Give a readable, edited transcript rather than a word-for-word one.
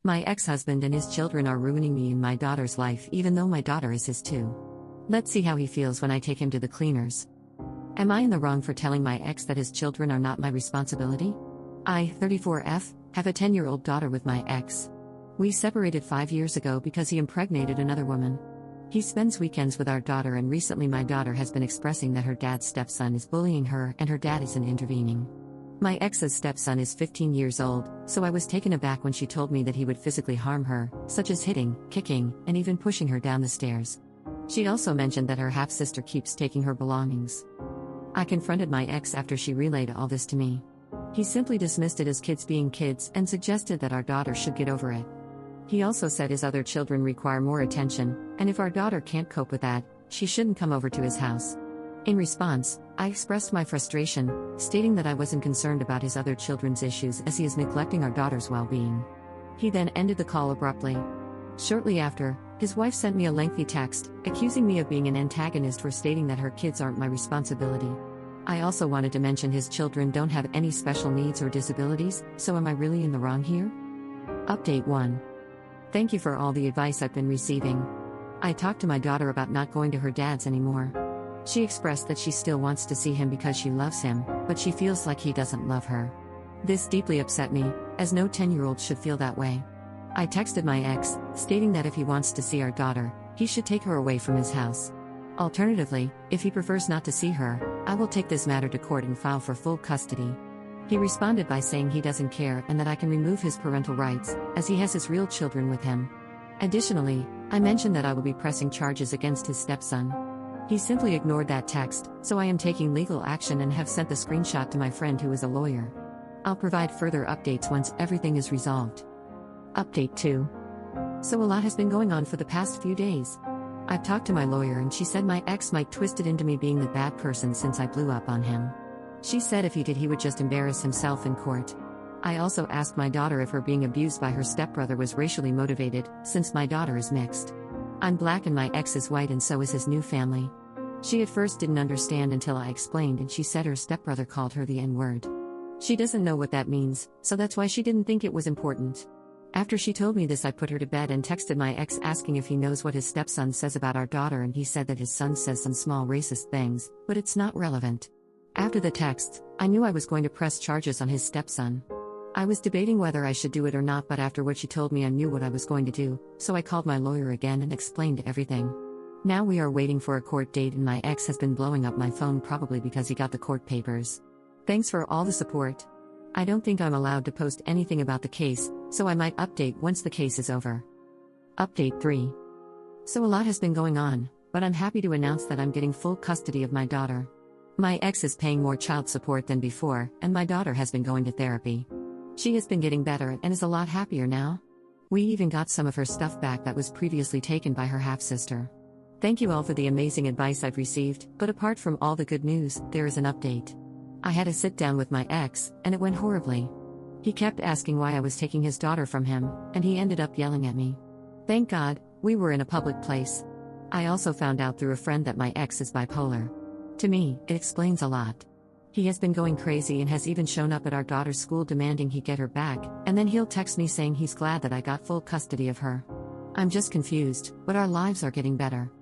My ex-husband and his children are ruining me and my daughter's life even though my daughter is his too. Let's see how he feels when I take him to the cleaners. Am I in the wrong for telling my ex that his children are not my responsibility? I, 34F, have a 10-year-old daughter with my ex. We separated 5 years ago because he impregnated another woman. He spends weekends with our daughter, and recently my daughter has been expressing that her dad's stepson is bullying her and her dad isn't intervening. My ex's stepson is 15 years old, so I was taken aback when she told me that he would physically harm her, such as hitting, kicking, and even pushing her down the stairs. She also mentioned that her half-sister keeps taking her belongings. I confronted my ex after she relayed all this to me. He simply dismissed it as kids being kids and suggested that our daughter should get over it. He also said his other children require more attention, and if our daughter can't cope with that, she shouldn't come over to his house. In response, I expressed my frustration, stating that I wasn't concerned about his other children's issues as he is neglecting our daughter's well-being. He then ended the call abruptly. Shortly after, his wife sent me a lengthy text, accusing me of being an antagonist for stating that her kids aren't my responsibility. I also wanted to mention his children don't have any special needs or disabilities, so am I really in the wrong here? Update 1. Thank you for all the advice I've been receiving. I talked to my daughter about not going to her dad's anymore. She expressed that she still wants to see him because she loves him, but she feels like he doesn't love her. This deeply upset me, as no 10-year-old should feel that way. I texted my ex, stating that if he wants to see our daughter, he should take her away from his house. Alternatively, if he prefers not to see her, I will take this matter to court and file for full custody. He responded by saying he doesn't care and that I can remove his parental rights, as he has his real children with him. Additionally, I mentioned that I will be pressing charges against his stepson. He simply ignored that text, so I am taking legal action and have sent the screenshot to my friend who is a lawyer. I'll provide further updates once everything is resolved. Update 2. So a lot has been going on for the past few days. I've talked to my lawyer and she said my ex might twist it into me being the bad person since I blew up on him. She said if he did he would just embarrass himself in court. I also asked my daughter if her being abused by her stepbrother was racially motivated, since my daughter is mixed. I'm black and my ex is white and so is his new family. She at first didn't understand until I explained, and she said her stepbrother called her the N-word. She doesn't know what that means, so that's why she didn't think it was important. After she told me this, I put her to bed and texted my ex asking if he knows what his stepson says about our daughter, and he said that his son says some small racist things, but it's not relevant. After the text, I knew I was going to press charges on his stepson. I was debating whether I should do it or not, but after what she told me I knew what I was going to do, so I called my lawyer again and explained everything. Now we are waiting for a court date and my ex has been blowing up my phone, probably because he got the court papers. Thanks for all the support. I don't think I'm allowed to post anything about the case, so I might update once the case is over. Update 3. So a lot has been going on, but I'm happy to announce that I'm getting full custody of my daughter. My ex is paying more child support than before, and my daughter has been going to therapy. She has been getting better and is a lot happier now. We even got some of her stuff back that was previously taken by her half-sister. Thank you all for the amazing advice I've received, but apart from all the good news, there is an update. I had a sit down with my ex, and it went horribly. He kept asking why I was taking his daughter from him, and he ended up yelling at me. Thank God, we were in a public place. I also found out through a friend that my ex is bipolar. To me, it explains a lot. He has been going crazy and has even shown up at our daughter's school demanding he get her back, and then he'll text me saying he's glad that I got full custody of her. I'm just confused, but our lives are getting better.